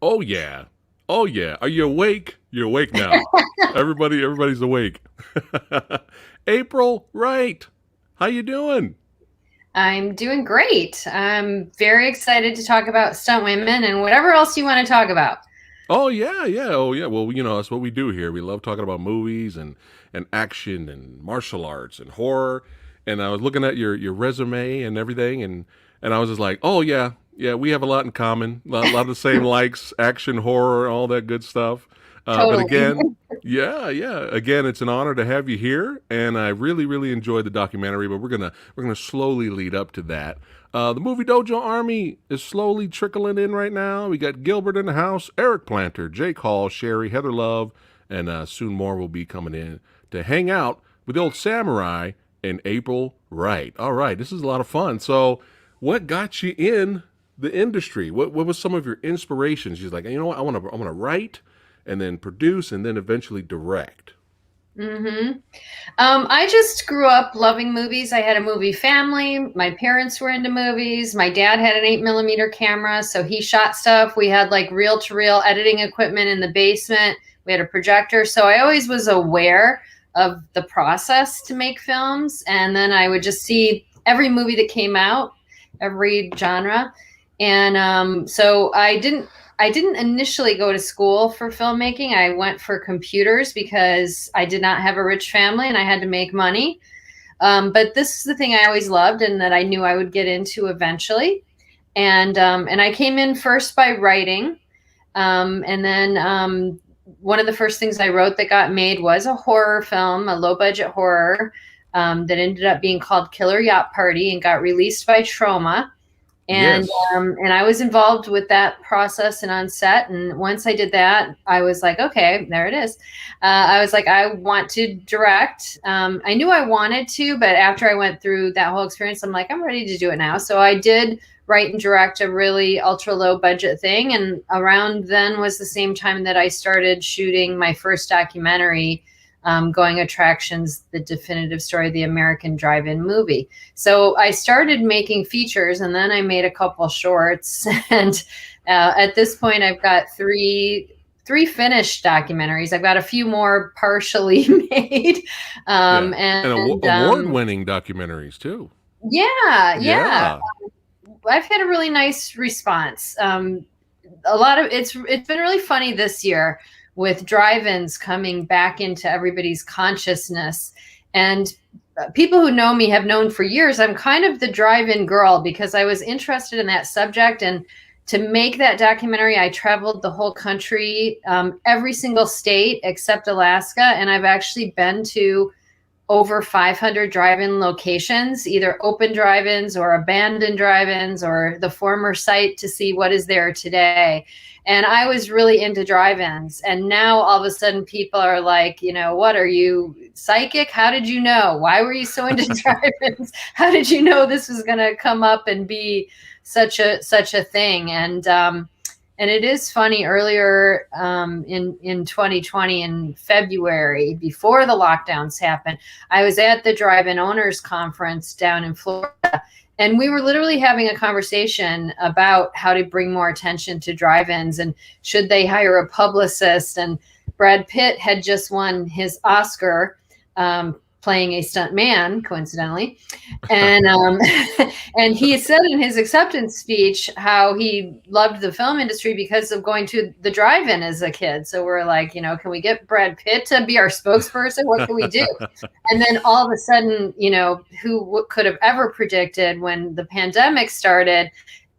Oh yeah. Oh yeah. Are you awake? You're awake now. Everybody's awake. April, right. How you doing? I'm doing great. I'm very excited to talk about Stunt Women and whatever else you want to talk about. Oh yeah, yeah. Oh yeah. Well, that's what we do here. We love talking about movies and action and martial arts and horror. And I was looking at your resume and everything, and I was just like, oh yeah, yeah. We have a lot in common. A lot of the same likes, action, horror, all that good stuff. But Totally. again, yeah, yeah. Again, it's an honor to have you here, and I really, really enjoyed the documentary. But we're gonna slowly lead up to that. The movie Dojo Army is slowly trickling in right now. We got Gilbert in the house, Eric Planter, Jake Hall, Sherry, Heather Love, and soon more will be coming in to hang out with the old samurai and April Wright. All right, this is a lot of fun. So, what got you in the industry? What was some of your inspirations? She's like, you know what, I want to write, and then produce, and then eventually direct. hmm I just grew up loving movies. I had a movie family. My parents were into movies. My dad had an 8 millimeter camera, so he shot stuff. We had like reel to reel editing equipment in the basement. We had a projector. So I always was aware of the process to make films. And then I would just see every movie that came out, every genre. And so I didn't initially go to school for filmmaking. I went for computers because I did not have a rich family and I had to make money. But this is the thing I always loved and that I knew I would get into eventually. And I came in first by writing, and then one of the first things I wrote that got made was a horror film, a low budget horror, that ended up being called Killer Yacht Party and got released by Trauma. And Yes. and I was involved with that process and on set. And once I did that, I was like, okay, there it is. I was like, I want to direct. I knew I wanted to, but after I went through that whole experience, I'm like, I'm ready to do it now. So I did write and direct a really ultra low budget thing. And around then was the same time that I started shooting my first documentary, Going Attractions, the definitive story of the American drive-in movie. So I started making features and then I made a couple shorts. And at this point, I've got three finished documentaries. I've got a few more partially made. Yeah. And And award-winning documentaries too. yeah, yeah. Yeah. I've had a really nice response. A lot of it's been really funny this year with drive-ins coming back into everybody's consciousness. And people who know me have known for years I'm kind of the drive-in girl because I was interested in that subject. And to make that documentary, I traveled the whole country, every single state except Alaska, and I've actually been to over 500 drive-in locations, either open drive-ins or abandoned drive-ins or the former site to see what is there today. And I was really into drive-ins. And now all of a sudden people are like, what are you, psychic? How did you know? Why were you so into drive-ins? How did you know this was going to come up and be such a thing? And it is funny, earlier in 2020, in February, before the lockdowns happened, I was at the Drive-In Owners Conference down in Florida, and we were literally having a conversation about how to bring more attention to drive-ins and should they hire a publicist. And Brad Pitt had just won his Oscar, playing a stunt man, coincidentally. And and he said in his acceptance speech how he loved the film industry because of going to the drive-in as a kid. So we're like, can we get Brad Pitt to be our spokesperson? What can we do? And then all of a sudden, who could have ever predicted when the pandemic started,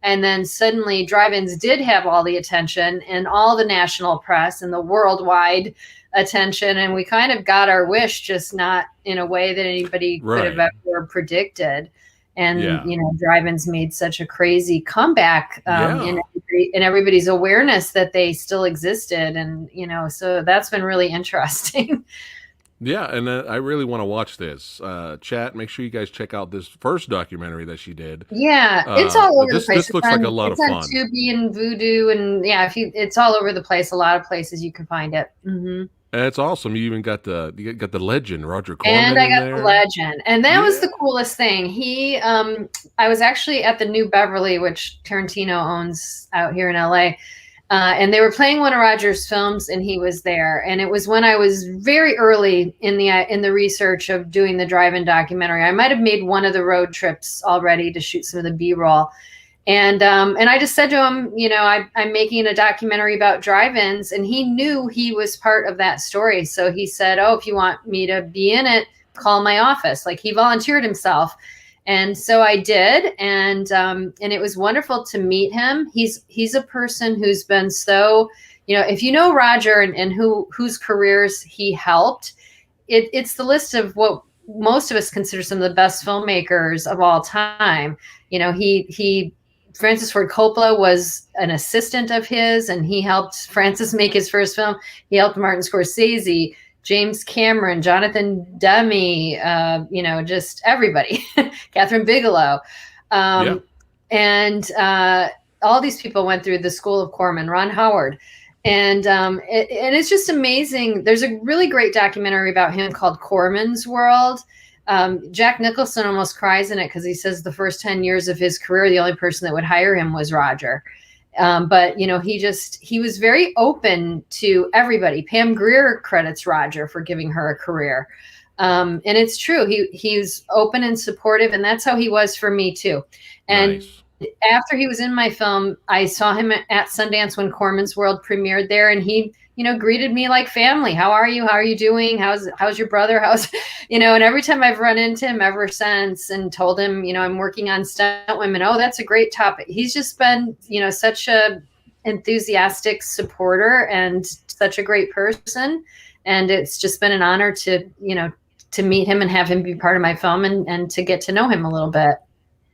And then suddenly drive-ins did have all the attention and all the national press and the worldwide attention. And we kind of got our wish, just not in a way that anybody could have Right. ever predicted. And, Yeah. drive-ins made such a crazy comeback Yeah. in everybody's awareness that they still existed. And, so that's been really interesting. Yeah, and I really want to watch this. Chat, make sure you guys check out this first documentary that she did. Yeah, it's all But over the this place. looks like a lot of It's on fun. Tubi and Vudu, and yeah, it's all over the place. A lot of places you can find it. That's awesome. You even got the legend Roger And Corman I in got the there. legend, and that was Yeah. the coolest thing. I was actually at the New Beverly, which Tarantino owns out here in LA. And they were playing one of Roger's films, and he was there. And it was when I was very early in the research of doing the drive-in documentary. I might have made one of the road trips already to shoot some of the B-roll. And I just said to him, I'm making a documentary about drive-ins, and he knew he was part of that story. So he said, "Oh, if you want me to be in it, call my office." Like, he volunteered himself. And so I did, and it was wonderful to meet him. He's a person who's been so, if you know Roger and whose careers he helped, it's the list of what most of us consider some of the best filmmakers of all time. He Francis Ford Coppola was an assistant of his, and he helped Francis make his first film. He helped Martin Scorsese, James Cameron, Jonathan Demme, just everybody, Catherine Bigelow. Yeah. And all these people went through the School of Corman, Ron Howard. And it's just amazing. There's a really great documentary about him called Corman's World. Jack Nicholson almost cries in it because he says the first 10 years of his career, the only person that would hire him was Roger. But he was very open to everybody. Pam Grier credits Roger for giving her a career. And it's true. He's open and supportive, and that's how he was for me too. And Nice. after he was in my film, I saw him at Sundance when Corman's World premiered there, and he, greeted me like family. How are you? How are you doing? How's your brother? And every time I've run into him ever since and told him, I'm working on Stunt Women. Oh, that's a great topic. He's just been, such a enthusiastic supporter and such a great person. And it's just been an honor to meet him and have him be part of my film and to get to know him a little bit.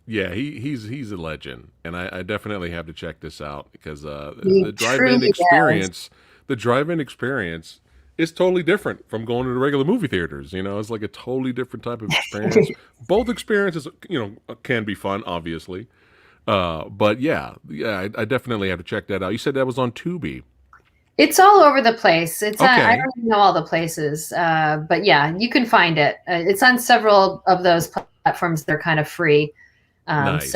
Yeah, he's a legend, and I definitely have to check this out because He the drive-in truly does. experience, the drive-in experience is totally different from going to the regular movie theaters. It's like a totally different type of experience. Both experiences, can be fun, obviously. But yeah, I definitely have to check that out. You said that was on Tubi. It's all over the place. I Okay, don't even know all the places, but yeah, you can find it. It's on several of those platforms. They're kind of free. So nice.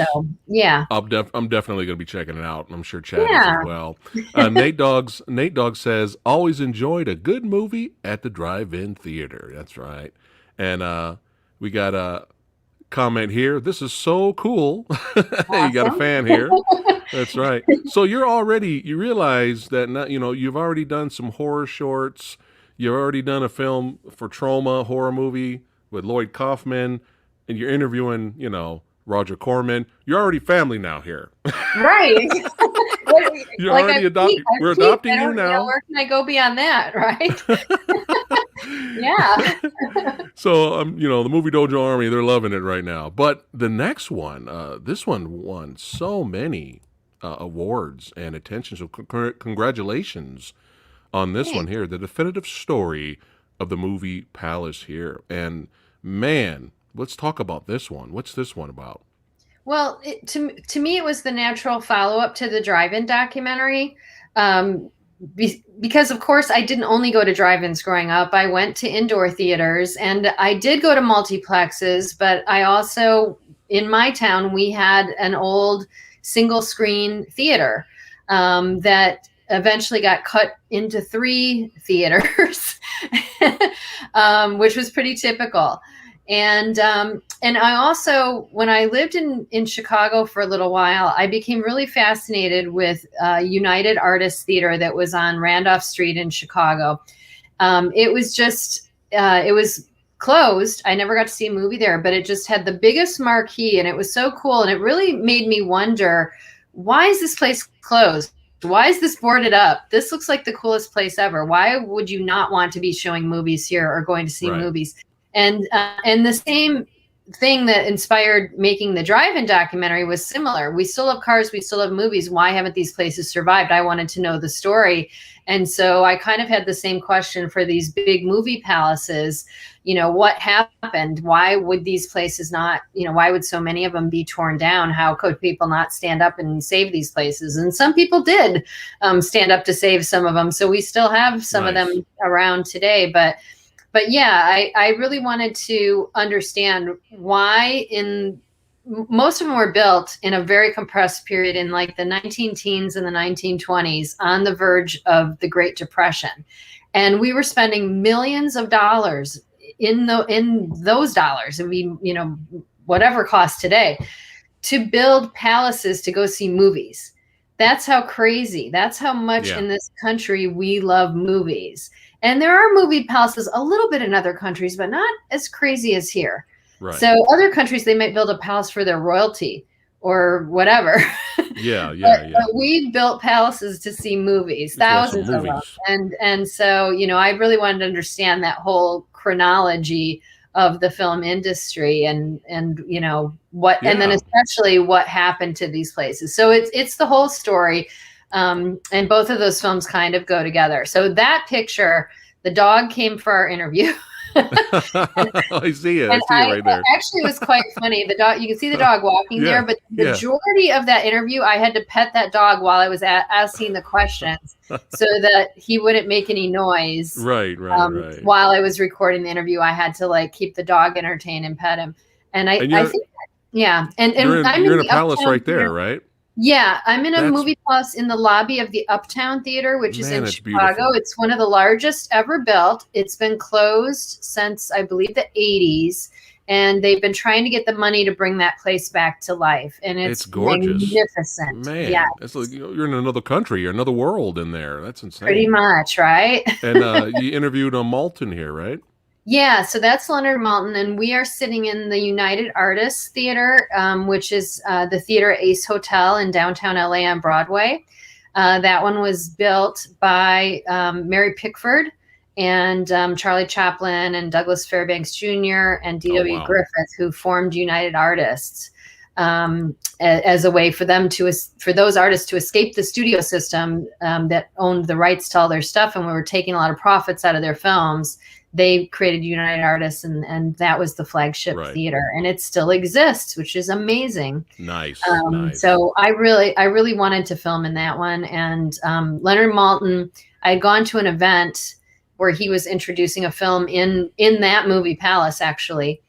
yeah, I'm definitely going to be checking it out. I'm sure Chad is as yeah. well. Nate Dogg says always enjoyed a good movie at the drive-in theater. That's right. And we got a comment here. This is so cool. You got a Awesome. fan here. That's right. So you realize that not, you've already done some horror shorts. You've already done a film for Trauma horror movie with Lloyd Kaufman, and you're interviewing, Roger Corman. You're already family now here. Right. You're Like already we're I've peaked. I adopting you don't, now. where can I go beyond that? Right. Yeah. So the movie Dojo Army, they're loving it right now. But the next one, this one won so many awards and attention. So congratulations on this one Thanks. here, the definitive story of the movie Palace here. And man, let's talk about this one. What's this one about? Well, to me, it was the natural follow up to the drive-in documentary. Um, because of course I didn't only go to drive-ins growing up. I went to indoor theaters and I did go to multiplexes, but I also, in my town, we had an old single screen theater that eventually got cut into 3 theaters, which was pretty typical. And I also, when I lived in Chicago for a little while, I became really fascinated with United Artists Theater that was on Randolph Street in Chicago. It was closed. I never got to see a movie there, but it just had the biggest marquee, and it was so cool. And it really made me wonder why is this place closed? Why is this boarded up? This looks like the coolest place ever. Why would you not want to be showing movies here or going to see Right. movies? And the same thing that inspired making the drive-in documentary was similar. We still have cars, we still have movies. Why haven't these places survived? I wanted to know the story. And so I kind of had the same question for these big movie palaces. You know, what happened? Why would these places not, you know, why would so many of them be torn down? How could people not stand up and save these places? And some people did stand up to save some of them. So we still have some of them around today. But yeah, I really wanted to understand why most of them were built in a very compressed period in like the 19 teens and the 1920s on the verge of the Great Depression. And we were spending millions of dollars in those dollars, and we, you know, whatever cost today, to build palaces to go see movies. That's how crazy, that's how much in this country we love movies. And there are movie palaces a little bit in other countries, but not as crazy as here. Right. So other countries, they might build a palace for their royalty or whatever. But we built palaces to see movies, thousands of them. And so, you know, I really wanted to understand that whole chronology of the film industry and you know what, and then especially what happened to these places. So it's the whole story. And both of those films kind of go together. So that picture, the dog came for our interview. I see it. I see it right there. Actually, it was quite funny. The dog, you can see the dog walking there, but the majority of that interview, I had to pet that dog while I was asking the questions so that he wouldn't make any noise. Right. While I was recording the interview, I had to like keep the dog entertained and pet him. And I think, yeah. And you're in a palace right there, theater. Right? Yeah, I'm in a movie palace in the lobby of the Uptown Theater, which is in Chicago. Beautiful. It's one of the largest ever built. It's been closed since, I believe, the 80s. And they've been trying to get the money to bring that place back to life. And it's gorgeous. Magnificent. Man, yeah. It's like you're in another country. You're another world in there. That's insane. Pretty much, right? And you interviewed a Malton here, right? Yeah, so that's Leonard Maltin, and we are sitting in the United Artists Theater, which is the theater at Ace Hotel in downtown LA on Broadway. That one was built by Mary Pickford and Charlie Chaplin and Douglas Fairbanks Jr. and D.W. Griffith, who formed United Artists as a way for those artists to escape the studio system that owned the rights to all their stuff, and we were taking a lot of profits out of their films. They created United Artists, and that was the flagship theater, and it still exists, which is amazing. Nice. So I really wanted to film in that one. And Leonard Maltin, I had gone to an event where he was introducing a film in that movie palace, actually.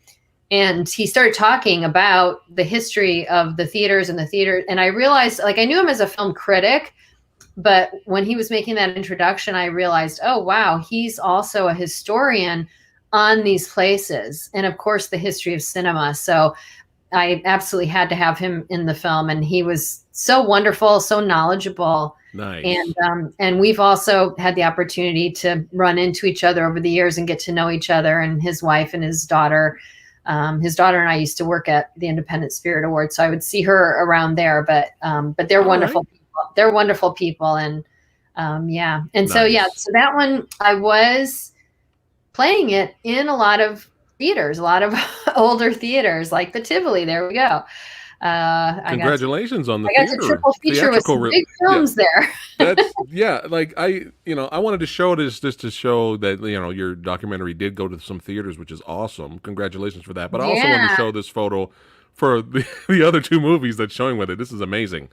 And he started talking about the history of the theaters and the theater. And I realized, like, I knew him as a film critic, but when he was making that introduction, I realized, oh, wow, he's also a historian on these places. And of course, the history of cinema. So I absolutely had to have him in the film. And he was so wonderful, so knowledgeable. Nice. And we've also had the opportunity to run into each other over the years and get to know each other, and his wife and his daughter. His daughter and I used to work at the Independent Spirit Awards, so I would see her around there. But they're wonderful people. They're wonderful people, and yeah. And so so that one, I was playing it in a lot of theaters, a lot of older theaters, like the Tivoli. There we go. Congratulations on the theater. I got a triple feature with some big films there. That's like I wanted to show this just to show that your documentary did go to some theaters, which is awesome. Congratulations for that. But I also wanted to show this photo for the other two movies that's showing with it. This is amazing.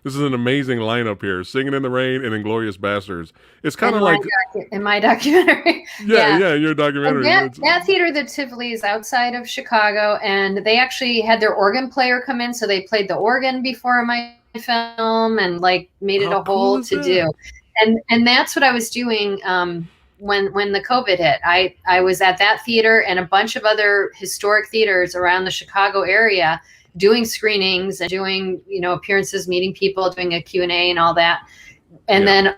This is an amazing lineup here. Singing in the Rain and Inglourious Basterds. It's kind of like in my documentary. Your documentary. That theater, the Tivoli, is outside of Chicago, and they actually had their organ player come in, so they played the organ before my film and like made it a whole to do. And that's what I was doing when the COVID hit. I was at that theater and a bunch of other historic theaters around the Chicago area, doing screenings and doing, appearances, meeting people, doing a Q&A and all that. And then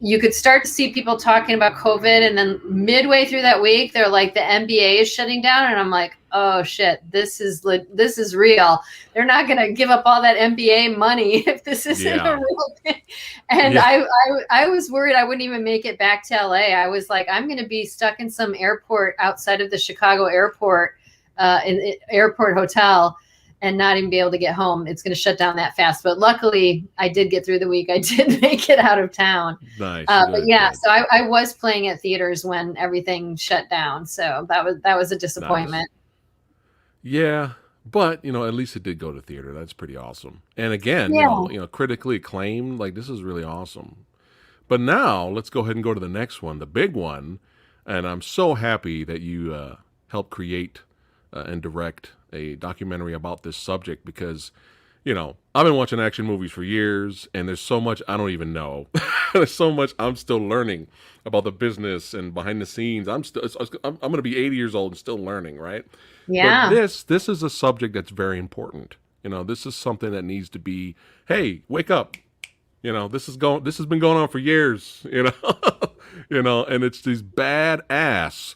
you could start to see people talking about COVID, and then midway through that week, they're like, the NBA is shutting down, and I'm like, oh shit, this is real. They're not going to give up all that NBA money if this isn't a Yeah. real thing. And Yeah. I was worried I wouldn't even make it back to LA. I was like, I'm going to be stuck in some airport outside of the Chicago airport, in airport hotel, and not even be able to get home. It's going to shut down that fast. But luckily, I did get through the week. I did make it out of town. Nice. But Good, yeah, good. so I was playing at theaters when everything shut down. So that was a disappointment. Nice. Yeah, but at least it did go to theater. That's pretty awesome. And again, Yeah. critically acclaimed. Like, this is really awesome. But now let's go ahead and go to the next one, the big one. And I'm so happy that you helped create and direct a documentary about this subject because, I've been watching action movies for years, and there's so much I don't even know. There's so much I'm still learning about the business and behind the scenes. I'm going to be 80 years old and still learning, right? But Yeah. this is a subject that's very important. This is something that needs to be, hey, wake up. This has been going on for years, and it's these badass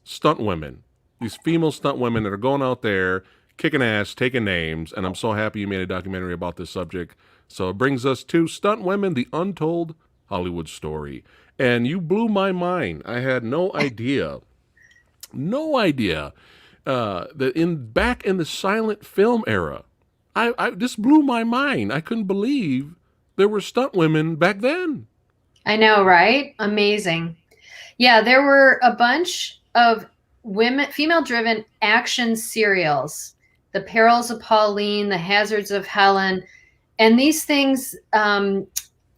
stunt women, these female stunt women that are going out there kicking ass, taking names, and I'm so happy you made a documentary about this subject. So it brings us to Stunt Women, the Untold Hollywood Story. And you blew my mind. I had no idea that back in the silent film era, I this blew my mind. I couldn't believe there were stunt women back then. I know, right? Amazing. Yeah, there were a bunch of female-driven action serials. The Perils of Pauline, The Hazards of Helen, and these things, in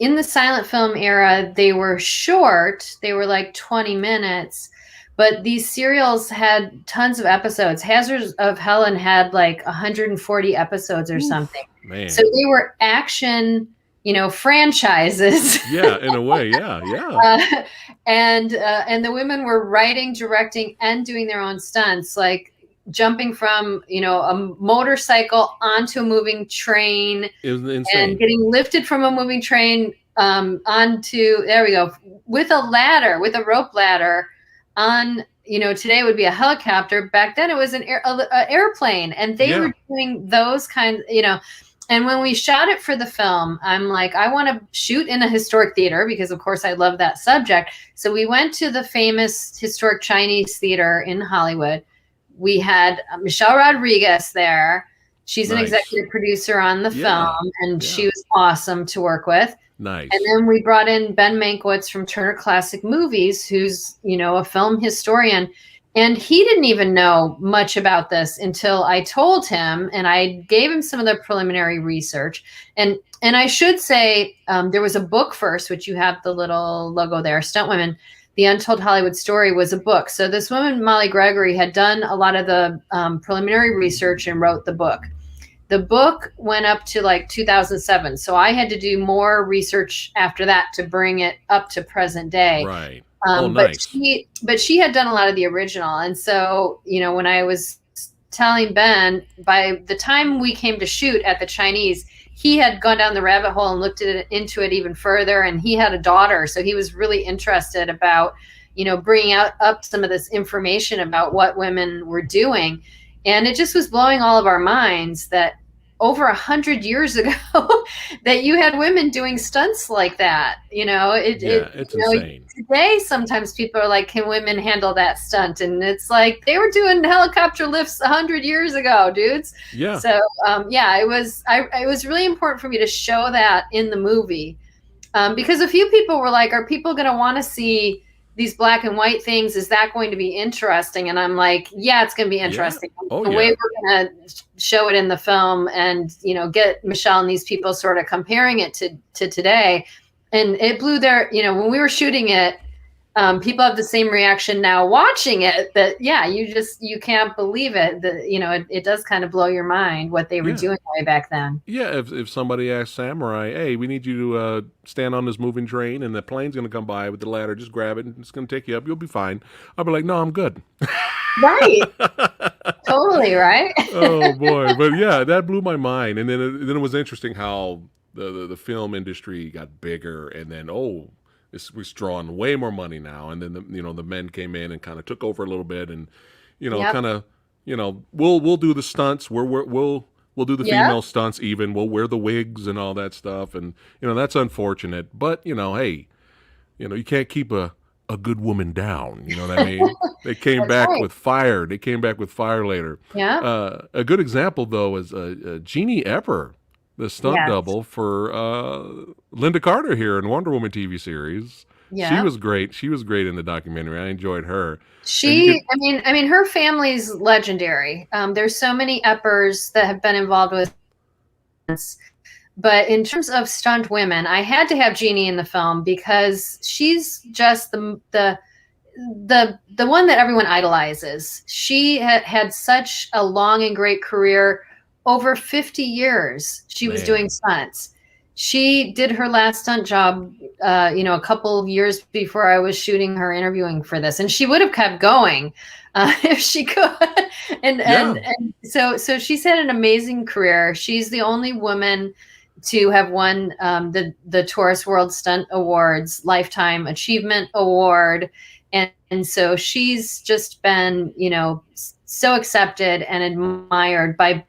the silent film era, they were short. They were like 20 minutes, but these serials had tons of episodes. Hazards of Helen had like 140 episodes or something. Man. So they were action, franchises. Yeah, in a way, yeah. And the women were writing, directing, and doing their own stunts, like jumping from a motorcycle onto a moving train. It was insane. And getting lifted from a moving train onto, there we go, with a rope ladder on, today would be a helicopter. Back then it was an airplane, and they were doing those kinds, and when we shot it for the film, I'm like, I want to shoot in a historic theater because, of course, I love that subject. So we went to the famous historic Chinese theater in Hollywood. We had Michelle Rodriguez there. She's an executive producer on the film, and she was awesome to work with. Nice. And then we brought in Ben Mankiewicz from Turner Classic Movies, who's, a film historian. And he didn't even know much about this until I told him, and I gave him some of the preliminary research. And I should say there was a book first, which you have the little logo there, Stunt Women. The Untold Hollywood Story was a book. So this woman, Molly Gregory, had done a lot of the preliminary research and wrote the book. The book went up to like 2007. So I had to do more research after that to bring it up to present day. Right. Nice. But she had done a lot of the original. And so, when I was telling Ben, by the time we came to shoot at the Chinese, he had gone down the rabbit hole and looked into it even further. And he had a daughter. So he was really interested about, bringing up some of this information about what women were doing. And it just was blowing all of our minds that over 100 years ago that you had women doing stunts like that. It's insane. Today, sometimes people are like, can women handle that stunt? And it's like, they were doing helicopter lifts 100 years ago, dudes. Yeah. So, it was really important for me to show that in the movie. Because a few people were like, are people going to want to see these black and white things? Is that going to be interesting? And I'm like, yeah, it's going to be interesting. Yeah. The way we're going to show it in the film and, get Michelle and these people sort of comparing it to today. And it blew when we were shooting it, people have the same reaction now watching it, that, you can't believe it. That, it does kind of blow your mind what they were doing way back then. Yeah. If somebody asked Samurai, hey, we need you to stand on this moving train and the plane's going to come by with the ladder, just grab it and it's going to take you up. You'll be fine. I'll be like, no, I'm good. Right. Totally. Right. Oh boy. But yeah, that blew my mind. And then it was interesting how the film industry got bigger, and then this was drawing way more money now, and then the men came in and kind of took over a little bit, and Yep. kind of we'll do the stunts, we'll do the Yep. female stunts, even we'll wear the wigs and all that stuff, and that's unfortunate, but hey, you can't keep a good woman down. You know what I mean? They came That's back right. with fire. They came back with fire later. Yeah. A good example, though, is Jeannie Epper, the stunt Yes. double for Linda Carter here in Wonder Woman TV series. She Yeah. was great. She was great in the documentary. I enjoyed her. And you She, could, I mean, her family's legendary. There's so many Eppers that have been involved with this. But in terms of stunt women, I had to have Jeannie in the film because she's just the one that everyone idolizes. She had such a long and great career, over 50 years. She was doing man, stunts. She did her last stunt job, a couple of years before I was shooting her, interviewing for this, and she would have kept going if she could. and yeah. and and so she's had an amazing career. She's the only woman to have won the Tourist World Stunt Awards Lifetime Achievement Award. And so she's just been, so accepted and admired by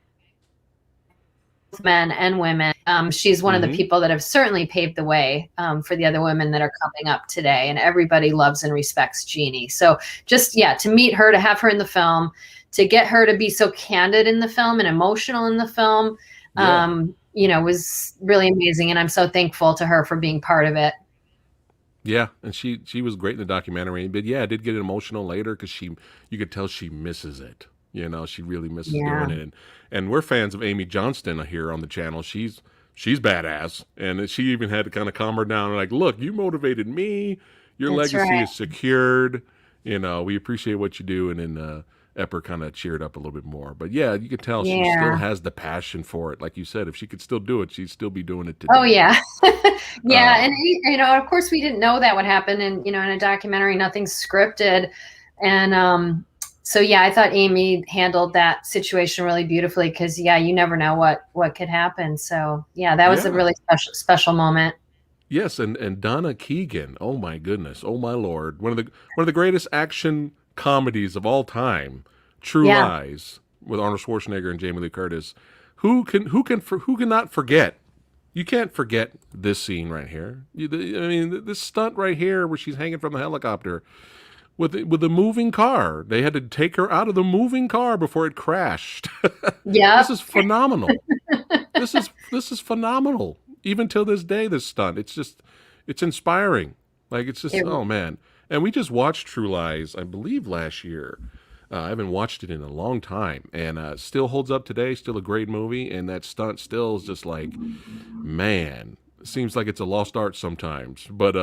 both men and women. She's one of the Hmm. people that have certainly paved the way for the other women that are coming up today. And everybody loves and respects Jeannie. So just, yeah, to meet her, to have her in the film, to get her to be so candid in the film and emotional in the film, Yeah. was really amazing. And I'm so thankful to her for being part of it. Yeah, and she was great in the documentary, but yeah, I did get emotional later because you could tell she misses it. She really misses Yeah. doing it, and we're fans of Amy Johnston here on the channel. She's badass, and she even had to kind of calm her down. Like, look, you motivated me. Your That's legacy right. is secured. We appreciate what you do, and then Epper kind of cheered up a little bit more. But yeah, you could tell she still Yeah. has the passion for it. Like you said, if she could still do it, she'd still be doing it Oh today. yeah. Yeah. Uh, And of course we didn't know that would happen. And, in a documentary, nothing's scripted. And so yeah, I thought Amy handled that situation really beautifully because yeah, you never know what could happen. So yeah, that was a yeah. really special moment. Yes, and Donna Keegan. Oh my goodness. Oh my lord. One of the greatest action comedies of all time. True Yeah. Lies with Arnold Schwarzenegger and Jamie Lee Curtis. Who cannot forget? You can't forget this scene right here. I mean, this stunt right here where she's hanging from the helicopter with the moving car. They had to take her out of the moving car before it crashed. This Yep. is phenomenal. This is phenomenal. Even till this day, this stunt. It's inspiring. Like it's just It, oh man. And we just watched True Lies, I believe last year. I haven't watched it in a long time, and still holds up today. Still a great movie, and that stunt still is just like, man, seems like it's a lost art sometimes. But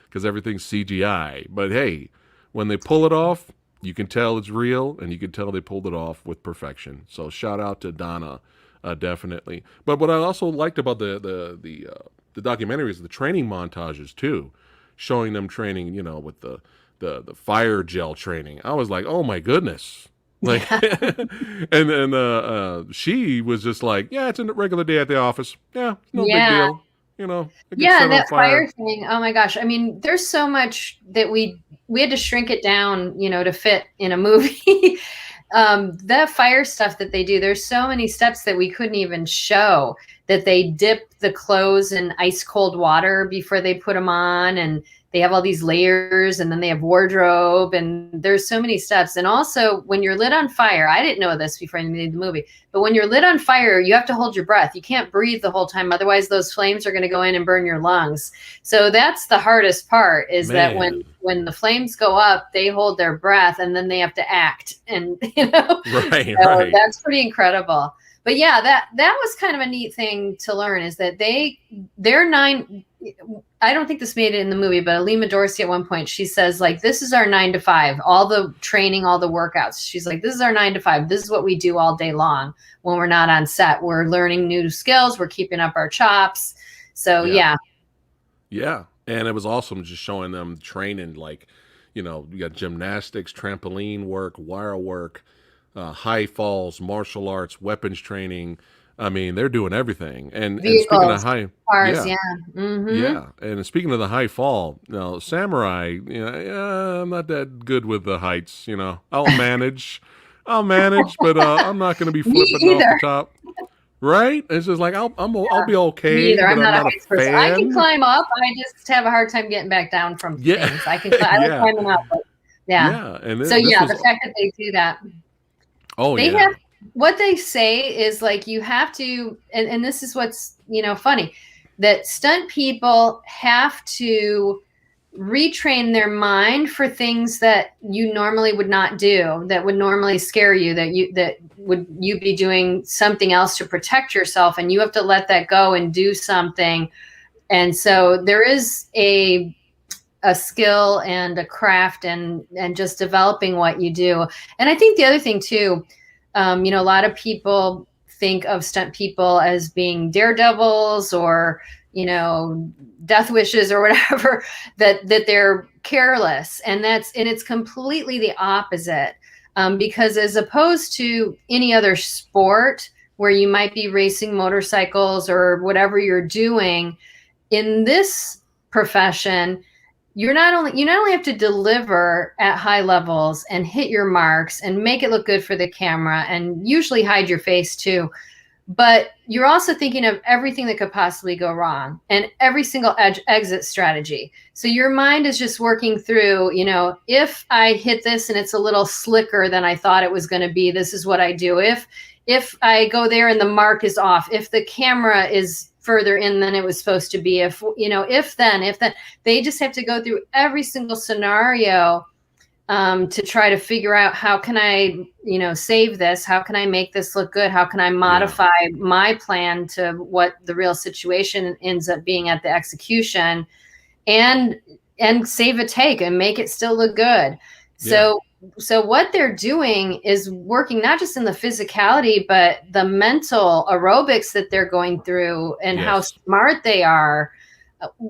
because everything's CGI. But hey, when they pull it off, you can tell it's real, and you can tell they pulled it off with perfection. So shout out to Donna, definitely. But what I also liked about the documentary is the training montages too, showing them training, with the fire gel training. I was like, oh my goodness. Like, yeah. and she was just like, yeah, it's a regular day at the office. Yeah, no big Yeah. deal. It gets Yeah, set and on that fire fire. thing, oh my gosh. I mean, there's so much that we had to shrink it down, to fit in a movie. The fire stuff that they do, there's so many steps that we couldn't even show, that they dip the clothes in ice cold water before they put them on, and they have all these layers, and then they have wardrobe, and there's so many steps. And also when you're lit on fire, I didn't know this before I made the movie, but when you're lit on fire, you have to hold your breath. You can't breathe the whole time, otherwise those flames are going to go in and burn your lungs. So that's the hardest part, is that when Man. when the flames go up, they hold their breath and then they have to act. And Right, so right. that's pretty incredible. But yeah, that was kind of a neat thing to learn, is that they're nine. I don't think this made it in the movie, but Alima Dorsey at one point, she says, like, this is our 9 to 5, all the training, all the workouts. She's like, this is our 9 to 5. This is what we do all day long when we're not on set. We're learning new skills. We're keeping up our chops. So Yeah. yeah. Yeah. And it was awesome just showing them training, like, you got gymnastics, trampoline work, wire work, high falls, martial arts, weapons training, I mean, they're doing everything. And speaking of Vehicles, high, cars, yeah, yeah. Mm-hmm. yeah. And speaking of the high fall, samurai, yeah, I'm not that good with the heights. I'll manage, but I'm not going to be Me flipping off the either. top. Right? It's just like I'll be Me okay, either. but I'm I'm not a not a heights person. I can fan. climb up. I just have a hard time getting back down from Yeah, things. I like yeah, climbing up, but yeah. yeah. And So this yeah, was, the fact that they do that, oh they yeah, have what they say is like you have to, and this is what's funny, that stunt people have to retrain their mind for things that you normally would not do, that would normally scare you, that would you be doing something else to protect yourself, and you have to let that go and do something. And so there is a skill and a craft and just developing what you do. And I think the other thing too, a lot of people think of stunt people as being daredevils or death wishes or whatever, that they're careless, and it's completely the opposite. Because as opposed to any other sport where you might be racing motorcycles or whatever you're doing, in this profession, you not only have to deliver at high levels and hit your marks and make it look good for the camera and usually hide your face too, but you're also thinking of everything that could possibly go wrong and every single exit strategy. So your mind is just working through, if I hit this and it's a little slicker than I thought it was going to be, this is what I do. If I go there and the mark is off, if the camera is further in than it was supposed to be, if then they just have to go through every single scenario to try to figure out, how can I save this, how can I make this look good, how can I modify my plan to what the real situation ends up being at the execution, and save a take and make it still look good. So what they're doing is working not just in the physicality, but the mental aerobics that they're going through and how smart they are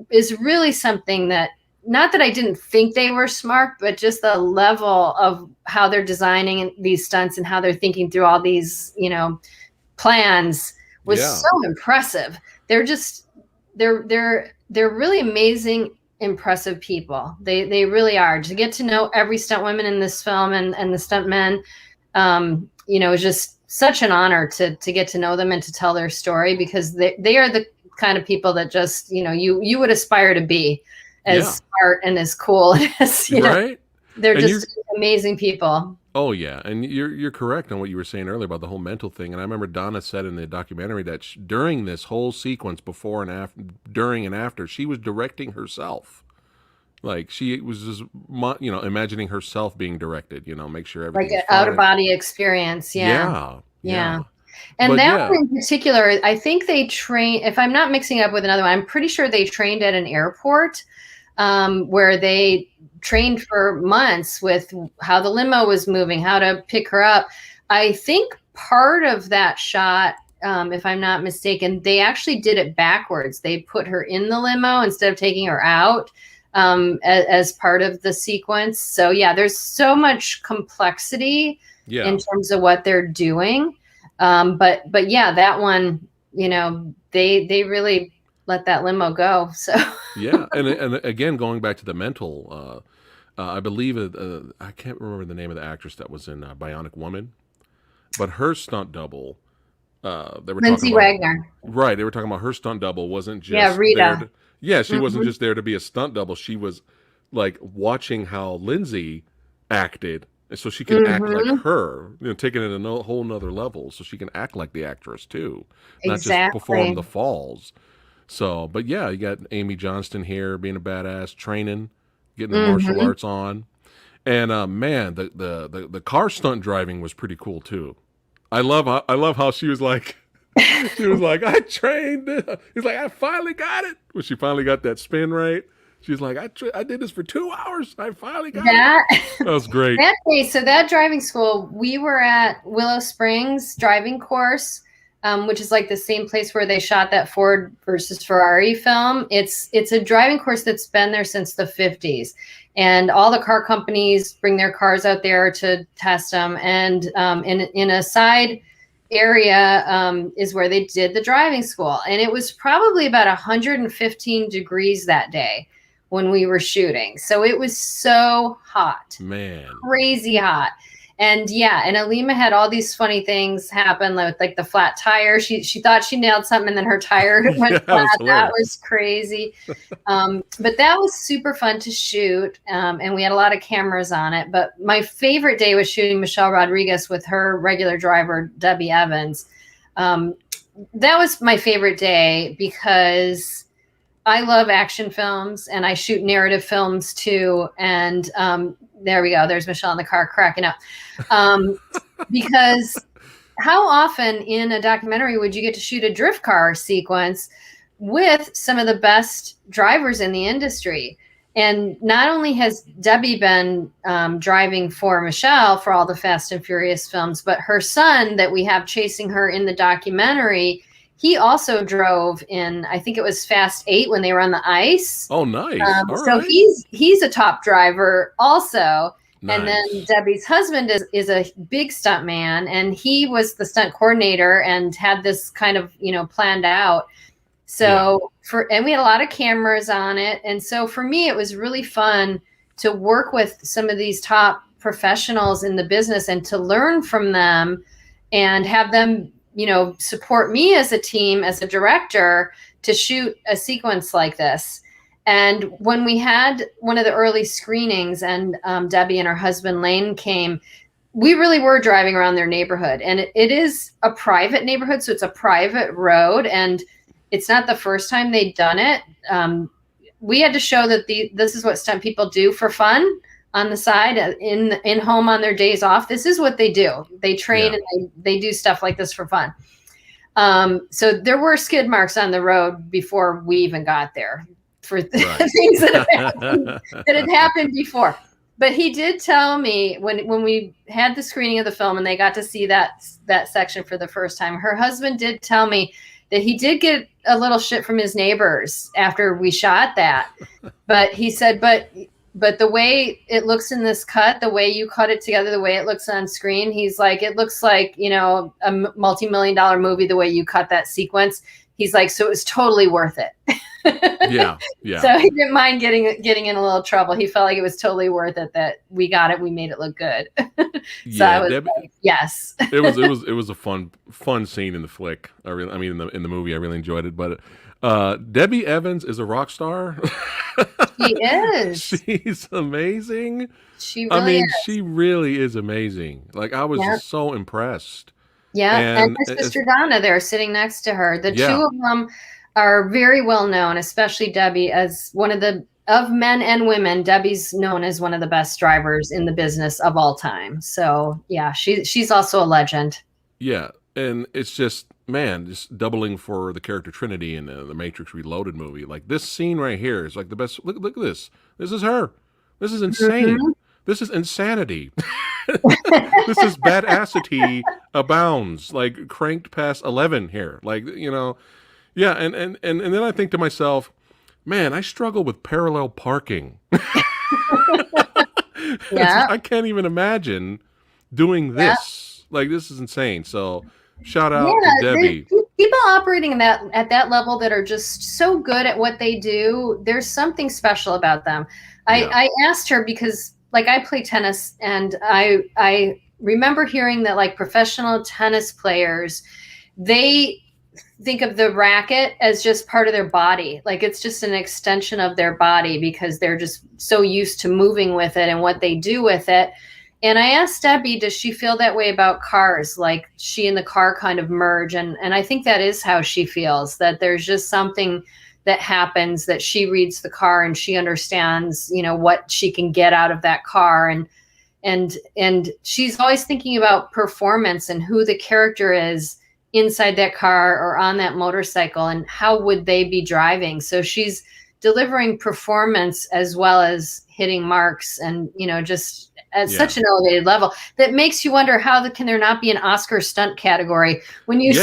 is really something that, not that I didn't think they were smart, but just the level of how they're designing these stunts and how they're thinking through all these, plans was so impressive. They're just, they're really amazing, impressive people. They really are. To get to know every stunt woman in this film and the stunt men, is just such an honor to get to know them and to tell their story, because they are the kind of people that just, you would aspire to be, as smart and as cool as, right. they're And just amazing people. Oh yeah, and you're correct on what you were saying earlier about the whole mental thing. And I remember Donna said in the documentary that during this whole sequence, before and after, during and after, she was directing herself. Like she was just, imagining herself being directed. Make sure everything's Like an fine. out of body experience. Yeah. And But that one in particular, I think they train, if I'm not mixing up with another one, I'm pretty sure they trained at an airport, where they trained for months with how the limo was moving, how to pick her up. I think part of that shot, if I'm not mistaken, they actually did it backwards. They put her in the limo instead of taking her out, as part of the sequence. So yeah, there's so much complexity in terms of what they're doing. But yeah, that one, they really let that limo go. So yeah, and again, going back to the mental, I believe I can't remember the name of the actress that was in Bionic Woman, but her stunt double, they were Lindsay talking about, Wagner. right? They were talking about her stunt double wasn't just Rita. she wasn't just there to be a stunt double. She was like watching how Lindsay acted, and so she could act like her, taking it a whole nother level, so she can act like the actress too, not just perform the falls. So, but yeah, you got Amy Johnston here being a badass, training, getting the martial arts on, and man, the car stunt driving was pretty cool too. I love how she was like, I trained. He's like, I finally got it. When she finally got that spin right, she's like, I did this for 2 hours. I finally got it. That was great. That day, so that driving school, we were at Willow Springs driving course, which is like the same place where they shot that Ford versus Ferrari film. It's a driving course that's been there since the 50s. And all the car companies bring their cars out there to test them. And in a side area is where they did the driving school. And it was probably about 115 degrees that day when we were shooting. So it was so hot, Man. crazy hot. And yeah, and Alima had all these funny things happen, like the flat tire. She thought she nailed something, and then her tire went flat. That was crazy. But that was super fun to shoot, and we had a lot of cameras on it. But my favorite day was shooting Michelle Rodriguez with her regular driver, Debbie Evans. That was my favorite day because I love action films, and I shoot narrative films too. And there we go. There's Michelle in the car cracking up. Because how often in a documentary would you get to shoot a drift car sequence with some of the best drivers in the industry? And not only has Debbie been driving for Michelle for all the Fast and Furious films, but her son that we have chasing her in the documentary, he also drove in, I think it was Fast 8 when they were on the ice. Oh, nice. So he's a top driver also. Nice. And then Debbie's husband is a big stunt man, and he was the stunt coordinator and had this kind of, planned out. So and we had a lot of cameras on it. And so for me, it was really fun to work with some of these top professionals in the business and to learn from them and have them, support me as a team, as a director, to shoot a sequence like this. And when we had one of the early screenings and Debbie and her husband Lane came, we really were driving around their neighborhood. And it is a private neighborhood, so it's a private road. And it's not the first time they'd done it. We had to show that this is what stunt people do for fun on the side, in home on their days off. This is what they do. They train and they do stuff like this for fun. So there were skid marks on the road before we even got there for things that had happened before. But he did tell me when we had the screening of the film and they got to see that section for the first time, her husband did tell me that he did get a little shit from his neighbors after we shot that. But he said, but the way it looks in this cut, the way you cut it together, the way it looks on screen, he's like, it looks like, a multi-million-dollar movie, the way you cut that sequence. He's like, so it was totally worth it. Yeah. So he didn't mind getting in a little trouble. He felt like it was totally worth it that we got it. We made it look good. So I was like, yes. It was a fun scene in the flick. In the movie, I really enjoyed it. But Debbie Evans is a rock star. She is. She's amazing. She really is. She really is amazing. Like, I was just so impressed. Yeah, and her sister Donna there sitting next to her. The two of them are very well known, especially Debbie, as one of men and women. Debbie's known as one of the best drivers in the business of all time. So yeah, she's also a legend. Yeah, and it's just doubling for the character Trinity in the Matrix Reloaded movie. Like, this scene right here is like the best. Look at this. This is her. This is insane. Mm-hmm. This is insanity. This is badassity abounds, like cranked past 11 here. Like, yeah. And then I think to myself, man, I struggle with parallel parking. I can't even imagine doing this. Like, this is insane. So shout out to Debbie. People operating at that level that are just so good at what they do, there's something special about them. I asked her because, like, I play tennis, and I remember hearing that, like, professional tennis players, they think of the racket as just part of their body. Like, it's just an extension of their body because they're just so used to moving with it and what they do with it. And I asked Debbie, does she feel that way about cars? Like, she and the car kind of merge. And I think that is how she feels, that there's just something that happens, that she reads the car and she understands, what she can get out of that car. And she's always thinking about performance and who the character is inside that car or on that motorcycle and how would they be driving. So she's delivering performance as well as hitting marks and, just at such an elevated level that makes you wonder, how can there not be an Oscar stunt category when you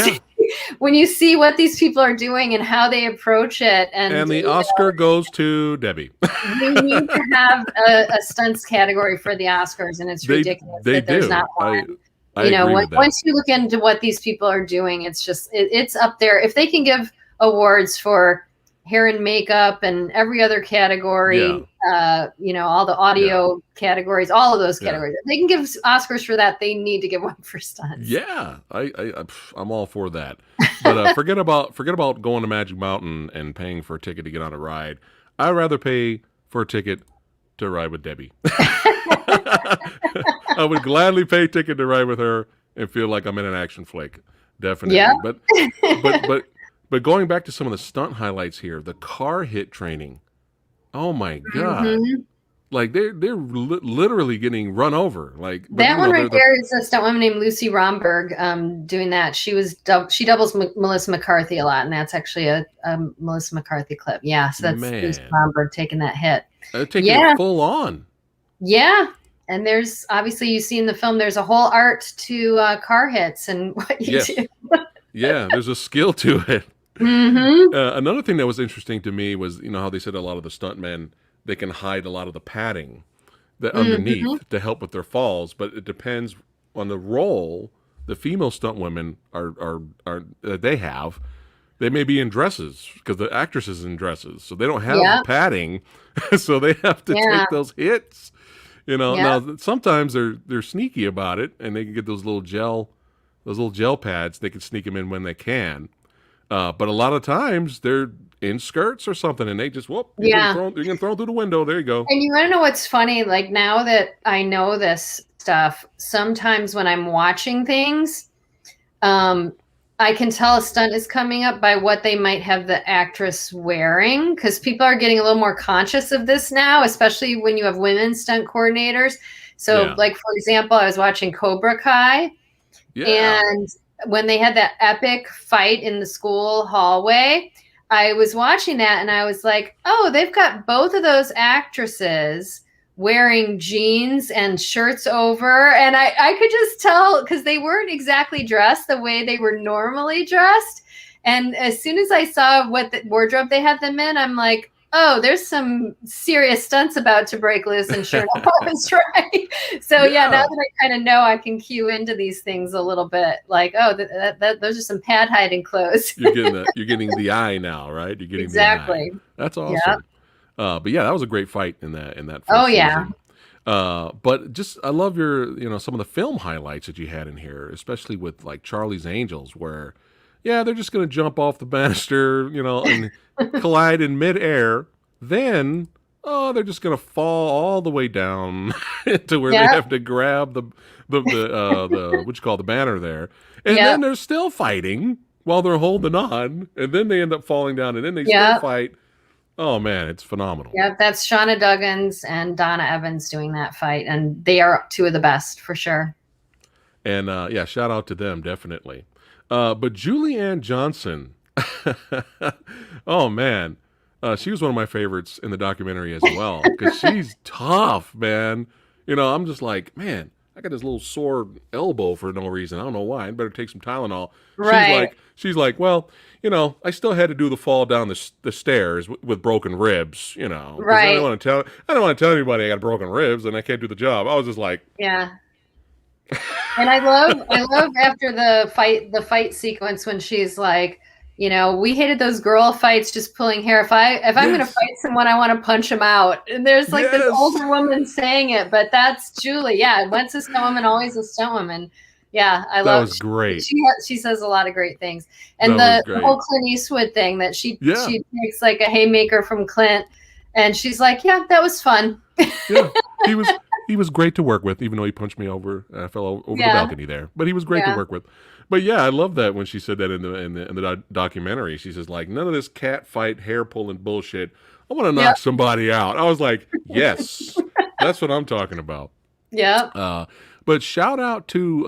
see what these people are doing and how they approach it? And the Oscar goes to Debbie. We need to have a stunts category for the Oscars, and it's ridiculous that there's not one. I agree with that. Once you look into what these people are doing, it's just it's up there. If they can give awards for hair and makeup and every other category, all the audio categories, all of those categories, if they can give Oscars for that, they need to give one for stunts. Yeah, I'm all for that. But forget about going to Magic Mountain and paying for a ticket to get on a ride. I'd rather pay for a ticket to ride with Debbie. I would gladly pay a ticket to ride with her and feel like I'm in an action flick. Definitely. Yeah. But going back to some of the stunt highlights here, the car hit training. Oh my God. Mm-hmm. Like they're literally getting run over. Like that one right there is a stunt woman named Lucy Romberg doing that. She doubles Melissa McCarthy a lot, and that's actually a Melissa McCarthy clip. Yeah, so that's Lucy Romberg taking that hit. Taking it full on. Yeah, and there's obviously you see in the film there's a whole art to car hits and what you do. Yeah, there's a skill to it. Mm-hmm. Another thing that was interesting to me was how they said a lot of the stuntmen, they can hide a lot of the padding that underneath to help with their falls, but it depends on the role the female stunt women are they have. They may be in dresses because the actress is in dresses, so they don't have the padding, so they have to take those hits. Now sometimes they're sneaky about it, and they can get those little gel pads. They can sneak them in when they can, but a lot of times they're in skirts or something, and they just you're gonna throw through the window. There you go. And you want to know what's funny? Like now that I know this stuff, sometimes when I'm watching things, I can tell a stunt is coming up by what they might have the actress wearing, because people are getting a little more conscious of this now, especially when you have women stunt coordinators. So, like for example, I was watching Cobra Kai, and when they had that epic fight in the school hallway, I was watching that and I was like, oh, they've got both of those actresses wearing jeans and shirts over. And I could just tell because they weren't exactly dressed the way they were normally dressed. And as soon as I saw what the wardrobe they had them in, I'm like, oh, there's some serious stunts about to break loose. And sure enough, I was right. So now that I kind of know, I can cue into these things a little bit. Like, oh, those are some pad hiding clothes. You're getting the eye now, right? You're getting the eye. That's awesome. Yep. But that was a great fight in that first season. But just I love your some of the film highlights that you had in here, especially with like Charlie's Angels, where they're just gonna jump off the banister, and collide in midair. Then they're just gonna fall all the way down to where they have to grab the what you call the banner there, and then they're still fighting while they're holding on, and then they end up falling down, and then they still fight. Oh man, it's phenomenal. Yeah, that's Shauna Duggins and Donna Evans doing that fight, and they are two of the best for sure. And shout out to them, definitely. But Julie Ann Johnson, oh man, she was one of my favorites in the documentary as well, because she's tough, man. I'm just like, man, I got this little sore elbow for no reason. I don't know why. I better take some Tylenol. Right. She's like, well, I still had to do the fall down the stairs with broken ribs, Right. I don't want to tell anybody I got broken ribs and I can't do the job. I was just like, And I love after the fight sequence when she's like, we hated those girl fights, just pulling hair. If I'm going to fight someone, I want to punch him out. And there's like this older woman saying it, but that's Julie. Yeah. Once a stunt woman, always a stunt woman. Yeah. I love that. Was great. She says a lot of great things. And the whole Clint Eastwood thing that she takes like a haymaker from Clint, and she's like, yeah, that was fun. Yeah. He was great to work with, even though he punched me over. I fell over the balcony there, but he was great to work with. But I love that when she said that in the documentary. She says like, none of this cat fight, hair pulling bullshit. I want to knock somebody out. I was like, yes, that's what I'm talking about. Yeah. But shout out to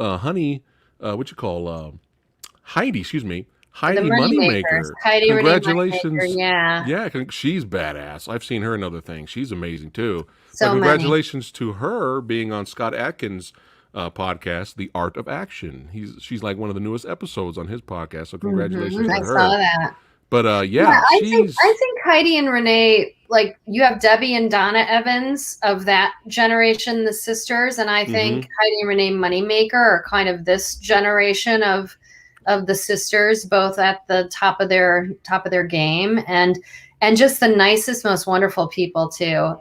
Heidi, excuse me. Heidi Moneymaker. Heidi Congratulations. Moneymaker, yeah, she's badass. I've seen her in other things. She's amazing too. So congratulations to her being on Scott Adkins' podcast, The Art of Action. She's like one of the newest episodes on his podcast. So congratulations to her. I saw that. But Yeah, yeah, I she's think Heidi and Renee, like you have Debbie and Donna Evans of that generation, the sisters, and I hmm think Heidi and Renee Moneymaker are kind of this generation of the sisters, both at the top of their game, and just the nicest, most wonderful people too.